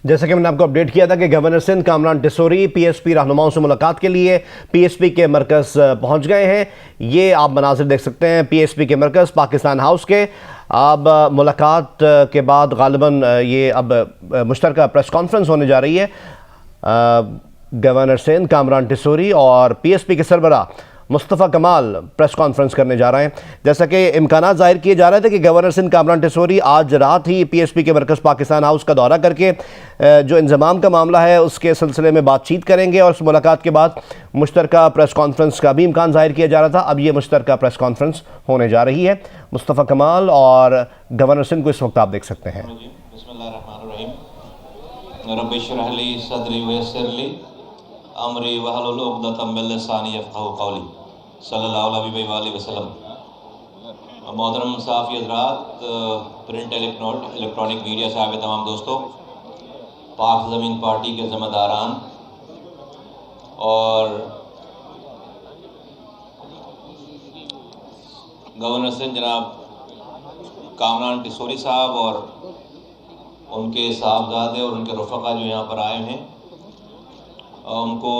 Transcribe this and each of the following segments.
جیسا کہ میں نے آپ کو اپڈیٹ کیا تھا کہ governor Sindh Kamran Tessori P S P رہنماؤں سے ملاقات کے لیے پی ایس پی کے مرکز پہنچ گئے ہیں۔ یہ آپ مناظر دیکھ سکتے ہیں پی ایس پی کے مرکز پاکستان ہاؤس کے۔ اب ملاقات کے بعد غالباً یہ اب مشترکہ پریس کانفرنس ہونے جا رہی ہے۔ گورنر سندھ کامران ٹیسوری اور پی ایس پی کے سربراہ مصطفیٰ کمال پریس کانفرنس کرنے جا رہے ہیں۔ جیسا کہ امکانات ظاہر کیے جا رہے تھے کہ گورنر سندھ کامران ٹیسوری آج رات ہی پی ایس پی کے مرکز پاکستان ہاؤس کا دورہ کر کے جو انضمام کا معاملہ ہے اس کے سلسلے میں بات چیت کریں گے، اور اس ملاقات کے بعد مشترکہ پریس کانفرنس کا بھی امکان ظاہر کیا جا رہا تھا۔ اب یہ مشترکہ پریس کانفرنس ہونے جا رہی ہے۔ مصطفیٰ کمال اور گورنر سندھ کو اس وقت آپ دیکھ سکتے ہیں۔ بسم اللہ الرحمن الرحیم۔ رب اشرح لی صدری ویسر لی امری واحلل عقدۃ من لسانی یفقہوا قولی، صلی اللہ علیہ وآلہ وسلم۔ محترم صحافی حضرات، پرنٹ الیکٹرانک میڈیا سے آئے تمام دوستوں، پاک زمین پارٹی کے ذمہ داران اور گورنر سندھ جناب کامران ٹیسوری صاحب اور ان کے صاحبزادے اور ان کے رفقا جو یہاں پر آئے ہیں، ان کو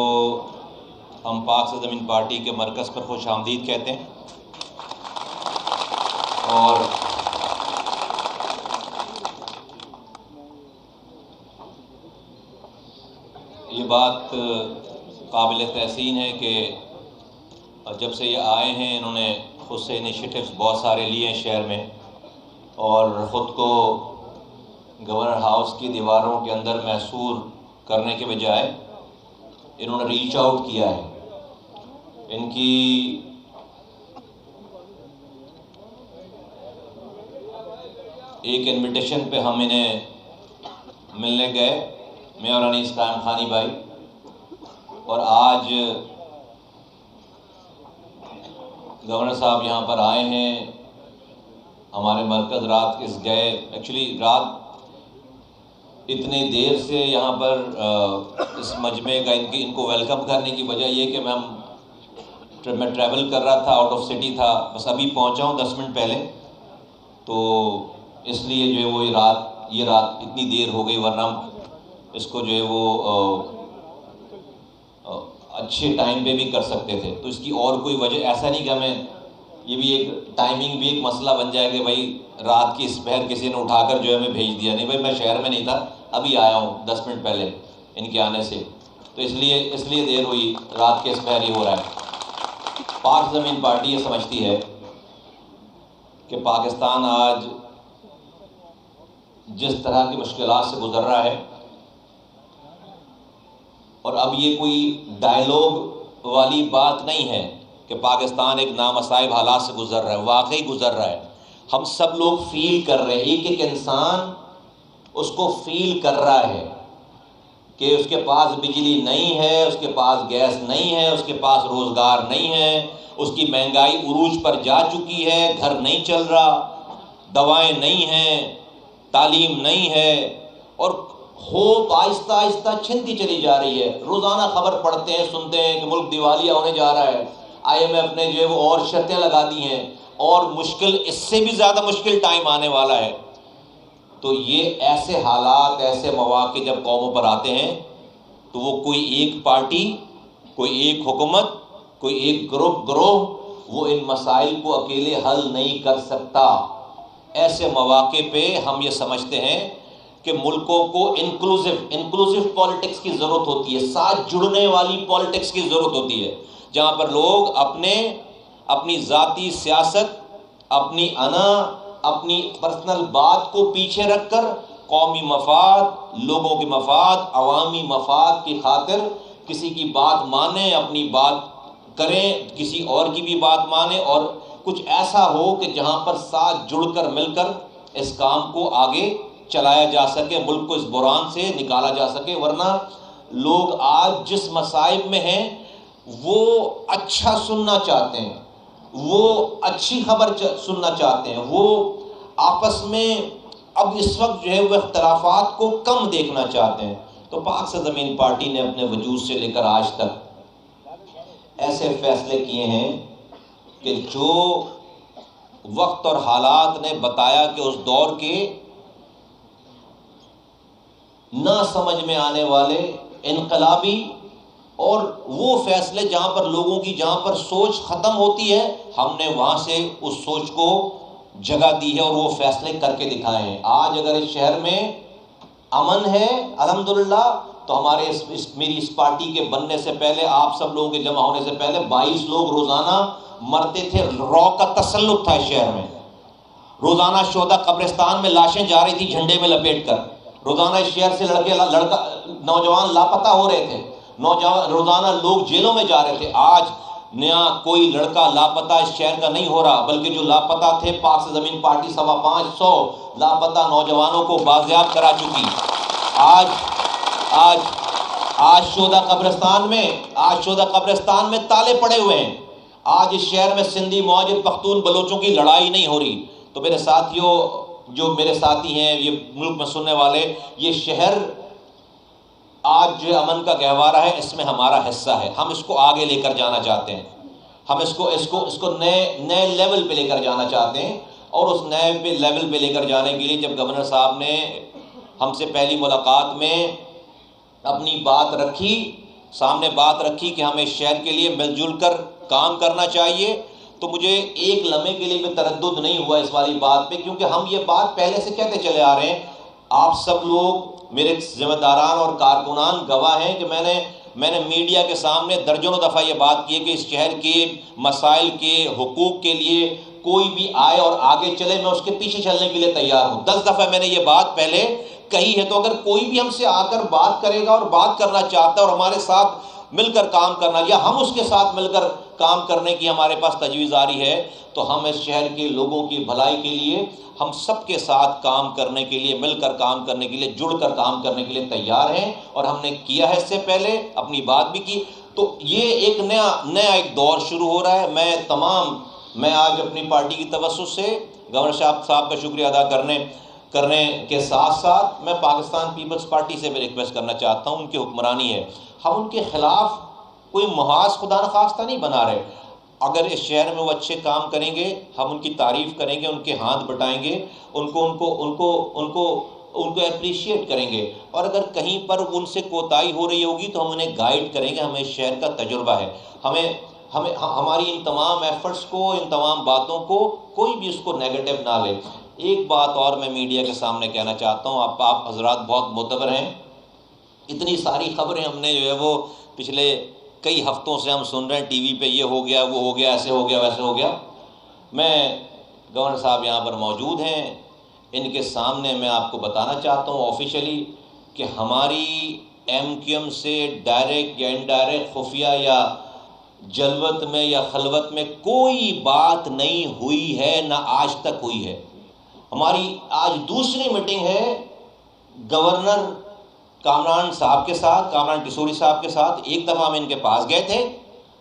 ہم پاک سے زمین پارٹی کے مرکز پر خوش آمدید کہتے ہیں۔ اور یہ بات قابل تحسین ہے کہ جب سے یہ آئے ہیں انہوں نے خود سے انیشیٹوز بہت سارے لیے ہیں شہر میں، اور خود کو گورنر ہاؤس کی دیواروں کے اندر محصور کرنے کے بجائے انہوں نے ریچ آؤٹ کیا ہے۔ ان کی ایک انویٹیشن پہ ہم انہیں ملنے گئے، میں اور انیس قائم خانی بھائی، اور آج گورنر صاحب یہاں پر آئے ہیں ہمارے مرکز۔ رات اس گئے، ایکچولی رات اتنی دیر سے یہاں پر اس مجمع کا ان کو ویلکم کرنے کی وجہ یہ کہ میں ٹریول کر رہا تھا، آؤٹ آف سٹی تھا، بس ابھی پہنچا ہوں 10 منٹ پہلے، تو اس لیے جو ہے وہ یہ رات اتنی دیر ہو گئی، ورنہ اس کو جو ہے وہ اچھے ٹائم پہ بھی کر سکتے تھے۔ تو اس کی اور کوئی وجہ ایسا نہیں کہ ہمیں یہ بھی ایک ٹائمنگ بھی ایک مسئلہ بن جائے کہ بھائی رات کی اس پہر کسی نے اٹھا کر جو ہے ہمیں بھیج دیا، نہیں بھائی میں شہر میں نہیں تھا، ابھی آیا ہوں 10 منٹ پہلے ان کے آنے سے، تو اس لیے دیر ہوئی، رات کے اس پہر ہی ہو رہا ہے۔ پاک زمین پارٹی یہ سمجھتی ہے کہ پاکستان آج جس طرح کی مشکلات سے گزر رہا ہے، اور اب یہ کوئی ڈائیلاگ والی بات نہیں ہے کہ پاکستان ایک نامصائب حالات سے گزر رہا ہے، واقعی گزر رہا ہے۔ ہم سب لوگ فیل کر رہے ہیں، ایک انسان اس کو فیل کر رہا ہے کہ اس کے پاس بجلی نہیں ہے، اس کے پاس گیس نہیں ہے، اس کے پاس روزگار نہیں ہے، اس کی مہنگائی عروج پر جا چکی ہے، گھر نہیں چل رہا، دوائیں نہیں ہیں، تعلیم نہیں ہے، اور ہوپ آہستہ آہستہ چھنتی چلی جا رہی ہے۔ روزانہ خبر پڑھتے ہیں، سنتے ہیں کہ ملک دیوالیہ ہونے جا رہا ہے، IMF نے جو ہے وہ اور شرطیں لگا دی ہیں، اور مشکل اس سے بھی زیادہ مشکل ٹائم آنے والا ہے۔ تو یہ ایسے حالات، ایسے مواقع جب قوموں پر آتے ہیں تو وہ کوئی ایک پارٹی، کوئی ایک حکومت، کوئی ایک گروہ وہ ان مسائل کو اکیلے حل نہیں کر سکتا۔ ایسے مواقع پہ ہم یہ سمجھتے ہیں کہ ملکوں کو انکلوزیو پالیٹکس کی ضرورت ہوتی ہے، ساتھ جڑنے والی پالیٹکس کی ضرورت ہوتی ہے، جہاں پر لوگ اپنی ذاتی سیاست، اپنی اپنی پرسنل بات کو پیچھے رکھ کر قومی مفاد، لوگوں کے مفاد، عوامی مفاد کی خاطر کسی کی بات مانیں، اپنی بات کریں، کسی اور کی بھی بات مانیں، اور کچھ ایسا ہو کہ جہاں پر ساتھ جڑ کر مل کر اس کام کو آگے چلایا جا سکے، ملک کو اس بحران سے نکالا جا سکے۔ ورنہ لوگ آج جس مصائب میں ہیں وہ اچھا سننا چاہتے ہیں، وہ اچھی خبر سننا چاہتے ہیں، وہ آپس میں اب اس وقت جو ہے وہ اختلافات کو کم دیکھنا چاہتے ہیں۔ تو پاک سے زمین پارٹی نے اپنے وجود سے لے کر آج تک ایسے فیصلے کیے ہیں کہ جو وقت اور حالات نے بتایا کہ اس دور کے نہ سمجھ میں آنے والے انقلابی اور وہ فیصلے جہاں پر لوگوں کی جہاں پر سوچ ختم ہوتی ہے، ہم نے وہاں سے اس سوچ کو جگہ دی ہے اور وہ فیصلے کر کے دکھائے ہیں۔ آج اگر اس شہر میں امن ہے الحمدللہ، تو ہمارے میری اس پارٹی کے بننے سے پہلے، آپ سب لوگوں کے جمع ہونے سے پہلے 22 لوگ روزانہ مرتے تھے۔ رو کا تسلط تھا اس شہر میں، روزانہ شہداء قبرستان میں لاشیں جا رہی تھی جھنڈے میں لپیٹ کر، روزانہ اس شہر سے نوجوان لاپتہ ہو رہے تھے، روزانہ لوگ جیلوں میں جا رہے تھے۔ آج نیا کوئی لڑکا لاپتہ اس شہر کا نہیں ہو رہا، بلکہ جو لاپتہ تھے، پاک سے زمین پارٹی 550 لاپتہ نوجوانوں کو بازیاب کرا چکی۔ آج شہداء قبرستان میں تالے پڑے ہوئے ہیں۔ آج اس شہر میں سندھی، مہاجر، پختون، بلوچوں کی لڑائی نہیں ہو رہی۔ تو میرے ساتھیوں، جو میرے ساتھی ہیں، یہ ملک میں سننے والے، یہ شہر آج جو امن کا گہوارہ ہے، اس میں ہمارا حصہ ہے۔ ہم اس کو آگے لے کر جانا چاہتے ہیں، ہم اس کو نئے لیول پہ لے کر جانا چاہتے ہیں۔ اور اس نئے لیول پہ لے کر جانے کے لیے جب گورنر صاحب نے ہم سے پہلی ملاقات میں اپنی بات رکھی، سامنے بات رکھی کہ ہمیں شہر کے لیے مل جل کر کام کرنا چاہیے، تو مجھے ایک لمحے کے لیے بھی تردد نہیں ہوا اس والی بات پہ، کیونکہ ہم یہ بات پہلے سے کہتے چلے آ رہے ہیں۔ آپ سب لوگ، میرے ذمہ داران اور کارکنان گواہ ہیں کہ میں نے میڈیا کے سامنے درجنوں دفعہ یہ بات کی ہے کہ اس شہر کے مسائل کے حقوق کے لیے کوئی بھی آئے اور آگے چلے، میں اس کے پیچھے چلنے کے لیے تیار ہوں۔ 10 دفعہ میں نے یہ بات پہلے کہی ہے۔ تو اگر کوئی بھی ہم سے آ کر بات کرے گا اور بات کرنا چاہتا ہے اور ہمارے ساتھ مل کر کام کرنا، یا ہم اس کے ساتھ مل کر کام کرنے کی ہمارے پاس تجویز آ رہی ہے، تو ہم اس شہر کے لوگوں کی بھلائی کے لیے، ہم سب کے ساتھ کام کرنے کے لیے، مل کر کام کرنے کے لیے، جڑ کر کام کرنے کے لیے تیار ہیں، اور ہم نے کیا ہے اس سے پہلے، اپنی بات بھی کی۔ تو یہ ایک نیا ایک دور شروع ہو رہا ہے۔ میں آج اپنی پارٹی کی توسط سے گورنر صاحب کا شکریہ ادا کرنے کے ساتھ ساتھ میں پاکستان پیپلز پارٹی سے بھی ریکویسٹ کرنا چاہتا ہوں۔ ان کی حکمرانی ہے، ہم ان کے خلاف کوئی محاذ خدا نخواستہ نہیں بنا رہے۔ اگر اس شہر میں وہ اچھے کام کریں گے، ہم ان کی تعریف کریں گے، ان کے ہاتھ بٹائیں گے، ان کو اپریشیٹ کریں گے، اور اگر کہیں پر ان سے کوتاہی ہو رہی ہوگی تو ہم انہیں گائیڈ کریں گے۔ ہمیں اس شہر کا تجربہ ہے، ہماری ان تمام ایفرٹس کو، ان تمام باتوں کو کوئی بھی اس کو نیگیٹو نہ لے۔ ایک بات اور میں میڈیا کے سامنے کہنا چاہتا ہوں، آپ حضرات بہت معتبر ہیں، اتنی ساری خبریں ہم نے جو ہے وہ پچھلے کئی ہفتوں سے ہم سن رہے ہیں ٹی وی پہ، یہ ہو گیا، وہ ہو گیا، ایسے ہو گیا، ویسے ہو گیا۔ میں گورنر صاحب یہاں پر موجود ہیں، ان کے سامنے میں آپ کو بتانا چاہتا ہوں آفیشلی کہ ہماری ایم کیو ایم سے ڈائریکٹ یا انڈائریکٹ، خفیہ یا جلوت میں یا خلوت میں کوئی بات نہیں ہوئی ہے، نہ آج تک ہوئی ہے۔ ہماری آج دوسری میٹنگ ہے گورنر کامران صاحب کے ساتھ، کامران ڈسوری صاحب کے ساتھ۔ ایک دفعہ ہم ان کے پاس گئے تھے،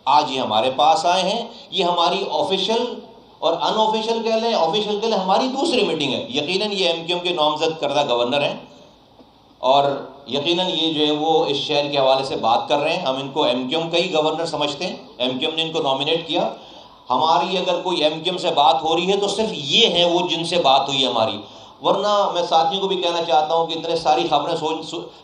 آج یہ ہمارے پاس آئے ہیں۔ یہ ہماری آفیشل اور ان آفیشل کہہ لیں، آفیشل کہہ لیں، ہماری دوسری میٹنگ ہے۔ یقیناً یہ ایم کیو ایم کے نامزد کردہ گورنر ہیں، اور یقیناً یہ جو ہے وہ اس شہر کے حوالے سے بات کر رہے ہیں۔ ہم ان کو ایم کیو ایم کا ہی گورنر سمجھتے ہیں، ایم کیو ایم نے ان کو نامینیٹ کیا۔ ہماری اگر کوئی ایم کیو ایم سے بات ہو رہی ہے تو صرف یہ ہیں وہ جن سے بات ہوئی ہے ہماری، ورنہ میں ساتھیوں کو بھی کہنا چاہتا ہوں کہ اتنے ساری خبریں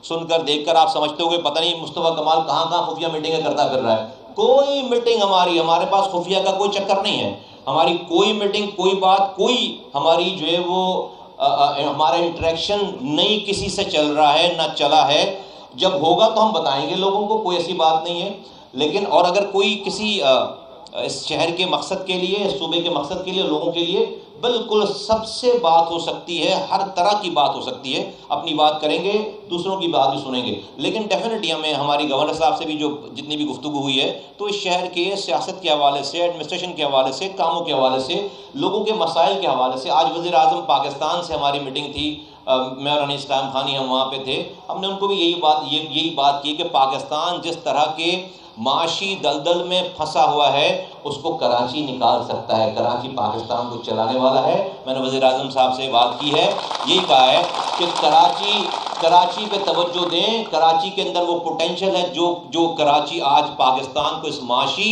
سن کر دیکھ کر آپ سمجھتے ہو کہ پتہ نہیں مصطفیٰ کمال کہاں خفیہ میٹنگیں کرتا پھر رہا ہے۔ کوئی میٹنگ ہمارے پاس خفیہ کا کوئی چکر نہیں ہے۔ ہماری کوئی میٹنگ، کوئی بات، کوئی ہماری جو ہے وہ ہمارا انٹریکشن نہیں کسی سے چل رہا ہے، نہ چلا ہے۔ جب ہوگا تو ہم بتائیں گے لوگوں کو، کوئی ایسی بات نہیں ہے۔ لیکن اور اگر کوئی کسی اس شہر کے مقصد کے لیے، اس صوبے کے مقصد کے لیے، لوگوں کے لیے، بالکل سب سے بات ہو سکتی ہے، ہر طرح کی بات ہو سکتی ہے۔ اپنی بات کریں گے، دوسروں کی بات بھی سنیں گے، لیکن ڈیفینیٹلی ہماری گورنر صاحب سے بھی جو جتنی بھی گفتگو ہوئی ہے، تو اس شہر کے سیاست کے حوالے سے، ایڈمنسٹریشن کے حوالے سے، کاموں کے حوالے سے، لوگوں کے مسائل کے حوالے سے۔ آج وزیر اعظم پاکستان سے ہماری میٹنگ تھی، میں اور انیس قائم خانی ہم وہاں پہ تھے۔ ہم نے ان کو بھی یہی بات کی کہ پاکستان جس طرح کے معاشی دلدل میں پھنسا ہوا ہے، اس کو کراچی نکال سکتا ہے، کراچی پاکستان کو چلانے والا ہے۔ میں نے وزیر اعظم صاحب سے بات کی ہے، یہی کہا ہے کہ کراچی پہ توجہ دیں، کراچی کے اندر وہ پوٹینشل ہے جو کراچی آج پاکستان کو اس معاشی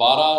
12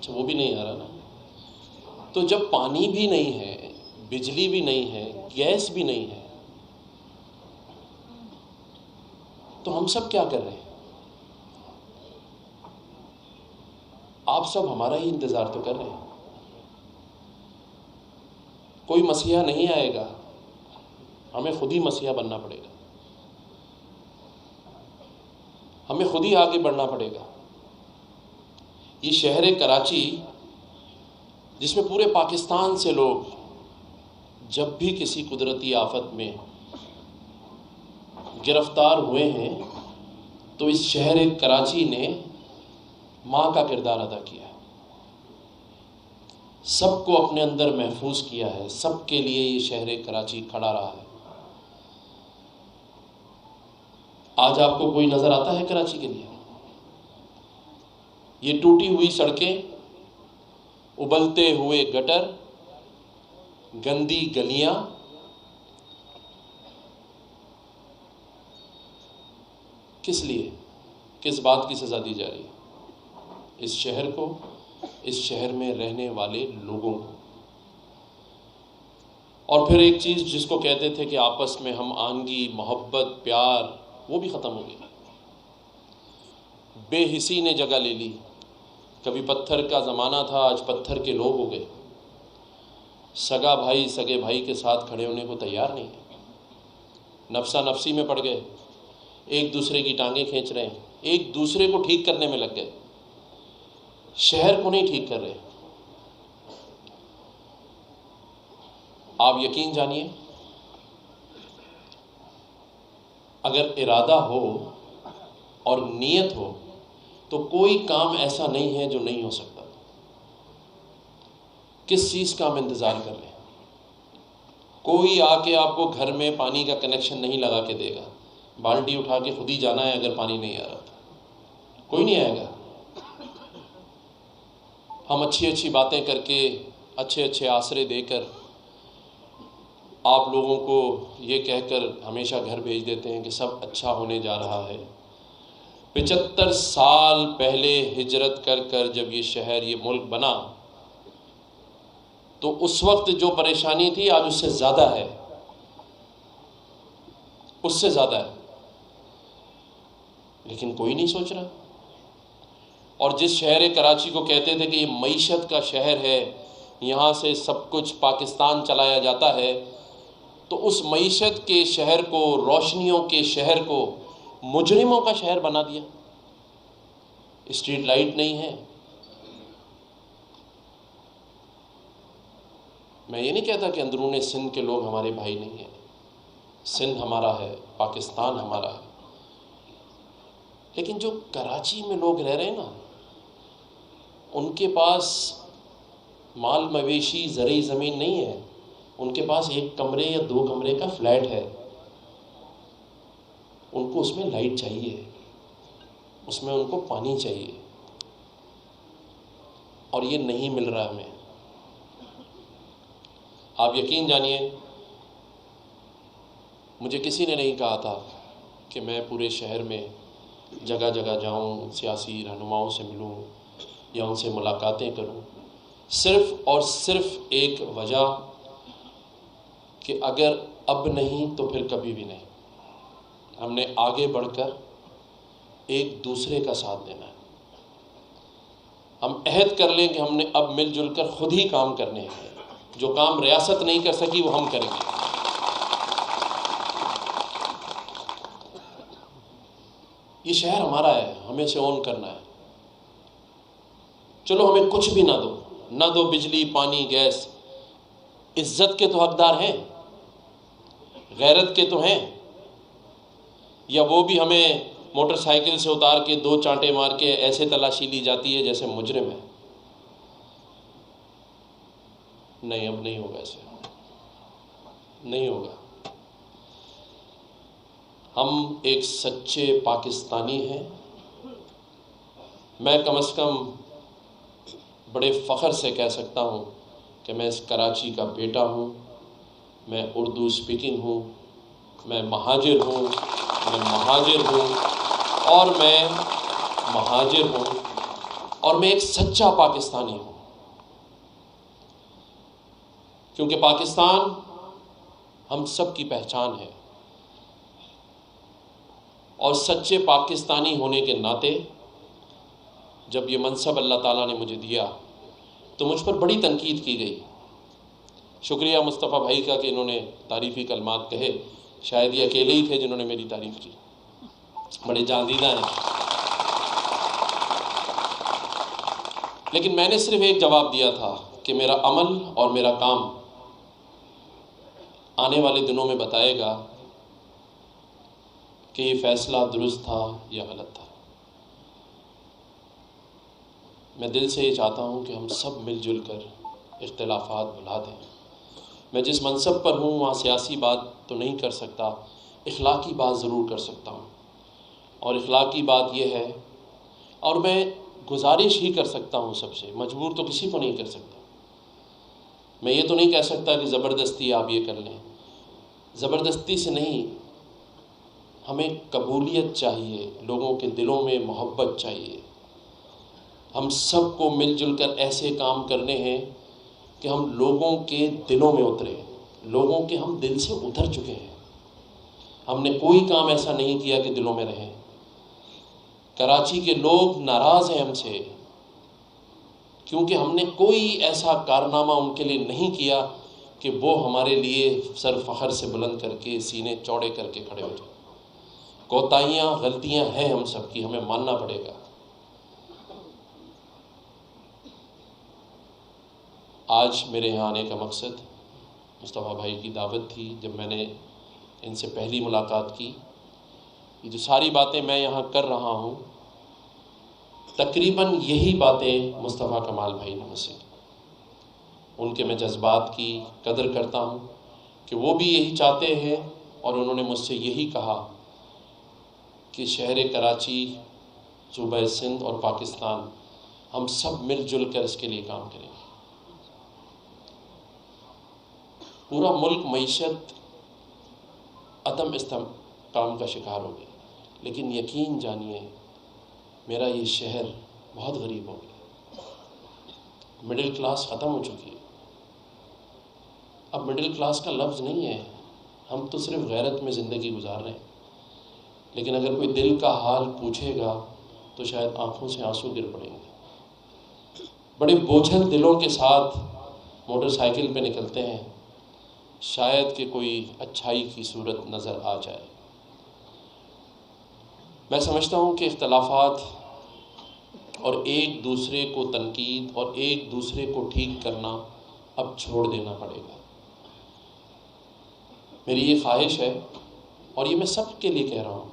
اچھا وہ بھی نہیں آ رہا نا. تو جب پانی بھی نہیں ہے, بجلی بھی نہیں ہے, گیس بھی نہیں ہے, تو ہم سب کیا کر رہے ہیں؟ آپ سب ہمارا ہی انتظار تو کر رہے ہیں. کوئی مسیحا نہیں آئے گا, ہمیں خود ہی مسیحا بننا پڑے گا, ہمیں خود ہی آگے بڑھنا پڑے گا. یہ شہر کراچی جس میں پورے پاکستان سے لوگ جب بھی کسی قدرتی آفت میں گرفتار ہوئے ہیں تو اس شہر کراچی نے ماں کا کردار ادا کیا ہے, سب کو اپنے اندر محفوظ کیا ہے, سب کے لیے یہ شہر کراچی کھڑا رہا ہے. آج آپ کو کوئی نظر آتا ہے کراچی کے لیے؟ یہ ٹوٹی ہوئی سڑکیں, ابلتے ہوئے گٹر, گندی گلیاں, کس لیے, کس بات کی سزا دی جا رہی ہے؟ اس شہر کو, اس شہر میں رہنے والے لوگوں کو. اور پھر ایک چیز جس کو کہتے تھے کہ آپس میں ہم آہنگی, محبت, پیار, وہ بھی ختم ہو گئی. بے حسی نے جگہ لے لی. کبھی پتھر کا زمانہ تھا, آج پتھر کے لوگ ہو گئے. سگا بھائی سگے بھائی کے ساتھ کھڑے ہونے کو تیار نہیں ہے. نفسا نفسی میں پڑ گئے, ایک دوسرے کی ٹانگیں کھینچ رہے ہیں, ایک دوسرے کو ٹھیک کرنے میں لگ گئے, شہر کو نہیں ٹھیک کر رہے. آپ یقین جانیے, اگر ارادہ ہو اور نیت ہو تو کوئی کام ایسا نہیں ہے جو نہیں ہو سکتا. کس چیز کا ہم انتظار کر رہے ہیں؟ کوئی آ کے آپ کو گھر میں پانی کا کنیکشن نہیں لگا کے دے گا. بالٹی اٹھا کے خود ہی جانا ہے اگر پانی نہیں آ رہا تو. کوئی نہیں آئے گا. ہم اچھی اچھی باتیں کر کے, اچھے اچھے آسرے دے کر, آپ لوگوں کو یہ کہہ کر ہمیشہ گھر بھیج دیتے ہیں کہ سب اچھا ہونے جا رہا ہے. 75 سال پہلے ہجرت کر کر جب یہ شہر, یہ ملک بنا تو اس وقت جو پریشانی تھی آج اس سے زیادہ ہے, اس سے زیادہ ہے. لیکن کوئی نہیں سوچ رہا. اور جس شہر کراچی کو کہتے تھے کہ یہ معیشت کا شہر ہے, یہاں سے سب کچھ پاکستان چلایا جاتا ہے, تو اس معیشت کے شہر کو, روشنیوں کے شہر کو مجرموں کا شہر بنا دیا. اسٹریٹ لائٹ نہیں ہے. میں یہ نہیں کہتا کہ اندرون سندھ کے لوگ ہمارے بھائی نہیں ہیں. سندھ ہمارا ہے, پاکستان ہمارا ہے. لیکن جو کراچی میں لوگ رہ رہے ہیں نا, ان کے پاس مال مویشی, زرعی زمین نہیں ہے. ان کے پاس 1 کمرے یا 2 کمرے کا فلیٹ ہے. ان کو اس میں لائٹ چاہیے, اس میں ان کو پانی چاہیے, اور یہ نہیں مل رہا ہمیں. آپ یقین جانیے, مجھے کسی نے نہیں کہا تھا کہ میں پورے شہر میں جگہ جگہ جاؤں, سیاسی رہنماؤں سے ملوں یا ان سے ملاقاتیں کروں, صرف اور صرف ایک وجہ کہ اگر اب نہیں تو پھر کبھی بھی نہیں. ہم نے آگے بڑھ کر ایک دوسرے کا ساتھ دینا ہے. ہم عہد کر لیں کہ ہم نے اب مل جل کر خود ہی کام کرنے ہیں. جو کام ریاست نہیں کر سکی وہ ہم کریں گے. یہ شہر ہمارا ہے, ہمیں اسے اون کرنا ہے. چلو ہمیں کچھ بھی نہ دو بجلی, پانی, گیس, عزت کے تو حقدار ہیں, غیرت کے تو ہیں. یا وہ بھی ہمیں موٹر سائیکل سے اتار کے 2 چانٹے مار کے ایسے تلاشی لی جاتی ہے جیسے مجرم ہے. نہیں, اب نہیں ہوگا, ایسے نہیں ہوگا. ہم ایک سچے پاکستانی ہیں. میں کم از کم بڑے فخر سے کہہ سکتا ہوں کہ میں اس کراچی کا بیٹا ہوں, میں اردو اسپیکنگ ہوں, میں مہاجر ہوں, اور میں مہاجر ہوں. اور میں ایک سچا پاکستانی ہوں، کیونکہ پاکستان ہم سب کی پہچان ہے، اور سچے پاکستانی ہونے کے ناطے جب یہ منصب اللہ تعالیٰ نے مجھے دیا تو مجھ پر بڑی تنقید کی گئی۔ شکریہ مصطفیٰ بھائی کا کہ انہوں نے تعریفی کلمات کہے، شاید یہ اکیلے ہی تھے جنہوں نے میری تعریف کی، بڑے جاندیدہ ہیں۔ لیکن میں نے صرف ایک جواب دیا تھا کہ میرا عمل اور میرا کام آنے والے دنوں میں بتائے گا کہ یہ فیصلہ درست تھا یا غلط تھا۔ میں دل سے یہ چاہتا ہوں کہ ہم سب مل جل کر اختلافات بھلا دیں۔ میں جس منصب پر ہوں وہاں سیاسی بات تو نہیں کر سکتا، اخلاقی بات ضرور کر سکتا ہوں، اور اخلاقی بات یہ ہے، اور میں گزارش ہی کر سکتا ہوں سب سے، مجبور تو کسی کو نہیں کر سکتا۔ میں یہ تو نہیں کہہ سکتا کہ زبردستی آپ یہ کر لیں، زبردستی سے نہیں، ہمیں قبولیت چاہیے، لوگوں کے دلوں میں محبت چاہیے۔ ہم سب کو مل جل کر ایسے کام کرنے ہیں کہ ہم لوگوں کے دلوں میں اتریں، لوگوں کے ہم دل سے اتر چکے ہیں۔ ہم نے کوئی کام ایسا نہیں کیا کہ دلوں میں رہیں۔ کراچی کے لوگ ناراض ہیں ہم سے، کیونکہ ہم نے کوئی ایسا کارنامہ ان کے لیے نہیں کیا کہ وہ ہمارے لیے سر فخر سے بلند کر کے سینے چوڑے کر کے کھڑے ہو جائیں۔ کوتاہیاں، غلطیاں ہیں ہم سب کی، ہمیں ماننا پڑے گا۔ آج میرے یہاں آنے کا مقصد مصطفیٰ بھائی کی دعوت تھی۔ جب میں نے ان سے پہلی ملاقات کی، یہ جو ساری باتیں میں یہاں کر رہا ہوں، تقریباً یہی باتیں مصطفیٰ کمال بھائی نے مجھ سے کی۔ ان کے میں جذبات کی قدر کرتا ہوں کہ وہ بھی یہی چاہتے ہیں، اور انہوں نے مجھ سے یہی کہا کہ شہر کراچی، صوبہ سندھ اور پاکستان، ہم سب مل جل کر اس کے لیے کام کریں گے۔ پورا ملک معیشت عدم استحکام کا شکار ہو گیا، لیکن یقین جانیے میرا یہ شہر بہت غریب ہو گیا۔ مڈل کلاس ختم ہو چکی ہے۔ اب مڈل کلاس کا لفظ نہیں ہے، ہم تو صرف غیرت میں زندگی گزار رہے ہیں، لیکن اگر کوئی دل کا حال پوچھے گا تو شاید آنکھوں سے آنسو گر پڑیں گے۔ بڑے بوجھل دلوں کے ساتھ موٹر سائیکل پہ نکلتے ہیں، شاید کہ کوئی اچھائی کی صورت نظر آ جائے۔ میں سمجھتا ہوں کہ اختلافات اور ایک دوسرے کو تنقید اور ایک دوسرے کو ٹھیک کرنا اب چھوڑ دینا پڑے گا۔ میری یہ خواہش ہے، اور یہ میں سب کے لیے کہہ رہا ہوں،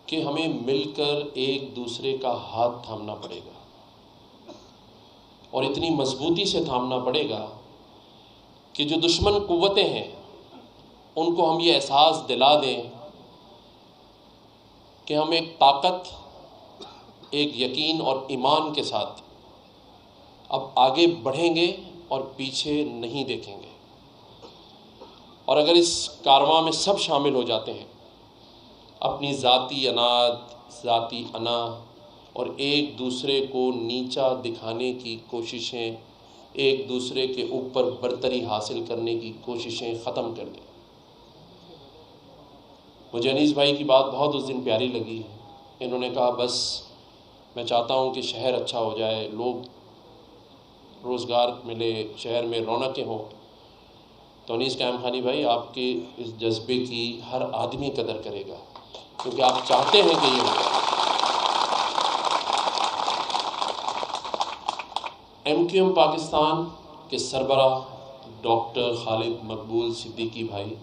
کہ ہمیں مل کر ایک دوسرے کا ہاتھ تھامنا پڑے گا، اور اتنی مضبوطی سے تھامنا پڑے گا کہ جو دشمن قوتیں ہیں ان کو ہم یہ احساس دلا دیں کہ ہم ایک طاقت، ایک یقین اور ایمان کے ساتھ اب آگے بڑھیں گے اور پیچھے نہیں دیکھیں گے۔ اور اگر اس کارواں میں سب شامل ہو جاتے ہیں، اپنی ذاتی اناد، ذاتی انا اور ایک دوسرے کو نیچا دکھانے کی کوششیں، ایک دوسرے کے اوپر برتری حاصل کرنے کی کوششیں ختم کر دیں۔ مجھے انیس بھائی کی بات بہت اس دن پیاری لگی۔ انہوں نے کہا بس میں چاہتا ہوں کہ شہر اچھا ہو جائے، لوگ روزگار ملے، شہر میں رونقیں ہوں۔ تو انیس قائم خانی بھائی، آپ کے اس جذبے کی ہر آدمی قدر کرے گا، کیونکہ آپ چاہتے ہیں کہ یہ ہو۔ ایم کیو ایم پاکستان کے سربراہ ڈاکٹر خالد مقبول صدیقی بھائی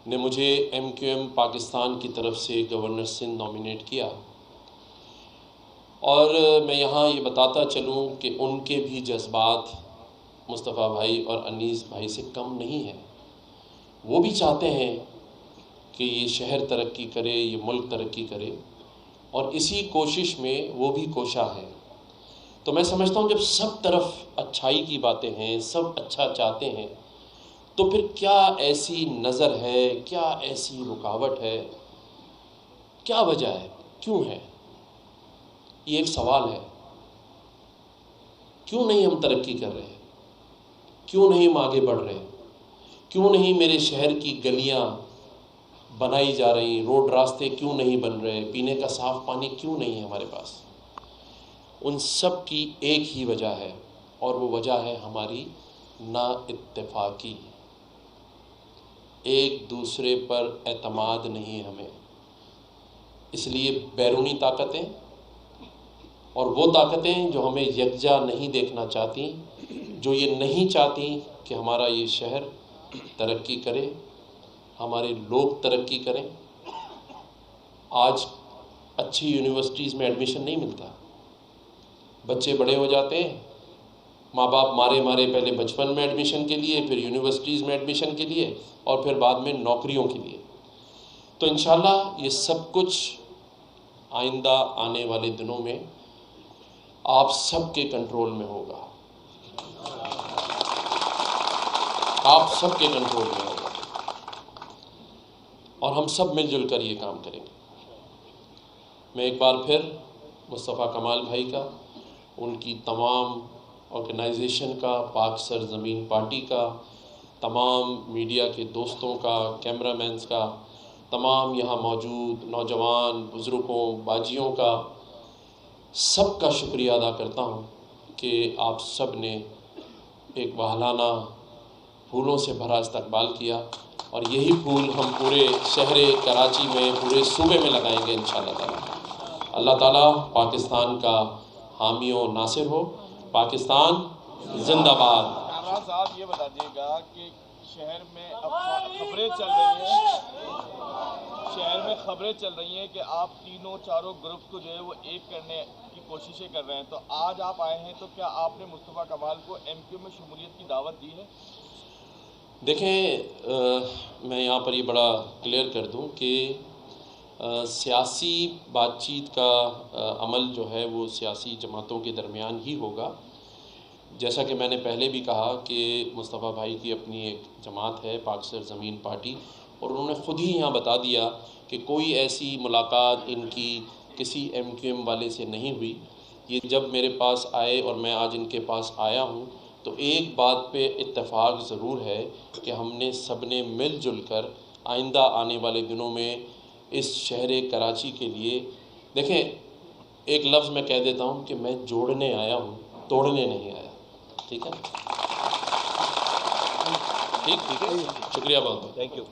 نے مجھے ایم کیو ایم پاکستان کی طرف سے گورنر سندھ نامینیٹ کیا، اور میں یہاں یہ بتاتا چلوں کہ ان کے بھی جذبات مصطفیٰ بھائی اور انیس بھائی سے کم نہیں ہیں۔ وہ بھی چاہتے ہیں کہ یہ شہر ترقی کرے، یہ ملک ترقی کرے، اور اسی کوشش میں وہ بھی کوشاں ہیں۔ تو میں سمجھتا ہوں جب سب طرف اچھائی کی باتیں ہیں، سب اچھا چاہتے ہیں، تو پھر کیا ایسی نظر ہے، کیا ایسی رکاوٹ ہے، کیا وجہ ہے، کیوں ہے؟ یہ ایک سوال ہے، کیوں نہیں ہم ترقی کر رہے ہیں؟ کیوں نہیں ہم آگے بڑھ رہے ہیں؟ کیوں نہیں میرے شہر کی گلیاں بنائی جا رہی، روڈ راستے کیوں نہیں بن رہے، پینے کا صاف پانی کیوں نہیں ہے ہمارے پاس؟ ان سب کی ایک ہی وجہ ہے، اور وہ وجہ ہے ہماری نا اتفاقی۔ ایک دوسرے پر اعتماد نہیں ہمیں، اس لیے بیرونی طاقتیں اور وہ طاقتیں جو ہمیں یکجا نہیں دیکھنا چاہتی، جو یہ نہیں چاہتی کہ ہمارا یہ شہر ترقی کرے، ہمارے لوگ ترقی کریں۔ آج اچھی یونیورسٹیز میں ایڈمیشن نہیں ملتا، بچے بڑے ہو جاتے ہیں، ماں باپ مارے پہلے بچپن میں ایڈمیشن کے لیے، پھر یونیورسٹیز میں ایڈمیشن کے لیے، اور پھر بعد میں نوکریوں کے لیے۔ تو انشاءاللہ یہ سب کچھ آئندہ آنے والے دنوں میں آپ سب کے کنٹرول میں ہوگا، آپ سب کے کنٹرول میں ہوگا، اور ہم سب مل جل کر یہ کام کریں گے۔ میں ایک بار پھر مصطفیٰ کمال بھائی کا، ان کی تمام آرگنائزیشن کا، پاک سرزمین پارٹی کا، تمام میڈیا کے دوستوں کا، کیمرہ مینز کا، تمام یہاں موجود نوجوان بزرگوں باجیوں کا، سب کا شکریہ ادا کرتا ہوں کہ آپ سب نے ایک بہلانہ پھولوں سے بھرا استقبال کیا، اور یہی پھول ہم پورے شہر کراچی میں، پورے صوبے میں لگائیں گے انشاءاللہ تعالی۔ اللہ تعالیٰ پاکستان کا حامی و ناصر ہو۔ پاکستان زندہ باد۔ کامران صاحب یہ بتا دیجیے گا کہ شہر میں خبریں چل رہی ہیں، کہ آپ تینوں چاروں گروپ کو جو ہے وہ ایک کرنے کی کوششیں کر رہے ہیں، تو آج آپ آئے ہیں تو کیا آپ نے مصطفیٰ کمال کو ایم کیو میں شمولیت کی دعوت دی ہے؟ دیکھیں، میں یہاں پر یہ بڑا کلیئر کر دوں کہ سیاسی بات چیت کا عمل جو ہے وہ سیاسی جماعتوں کے درمیان ہی ہوگا۔ جیسا کہ میں نے پہلے بھی کہا کہ مصطفیٰ بھائی کی اپنی ایک جماعت ہے، پاک سرزمین پارٹی، اور انہوں نے خود ہی یہاں بتا دیا کہ کوئی ایسی ملاقات ان کی کسی ایم کیو ایم والے سے نہیں ہوئی۔ یہ جب میرے پاس آئے اور میں آج ان کے پاس آیا ہوں، تو ایک بات پہ اتفاق ضرور ہے کہ ہم نے سب نے مل جل کر آئندہ آنے والے دنوں میں اس شہر کراچی کے لیے، دیکھیں ایک لفظ میں کہہ دیتا ہوں کہ میں جوڑنے آیا ہوں، توڑنے نہیں آیا۔ ٹھیک ہے، ٹھیک ہے، شکریہ بہت بہت، تھینک یو۔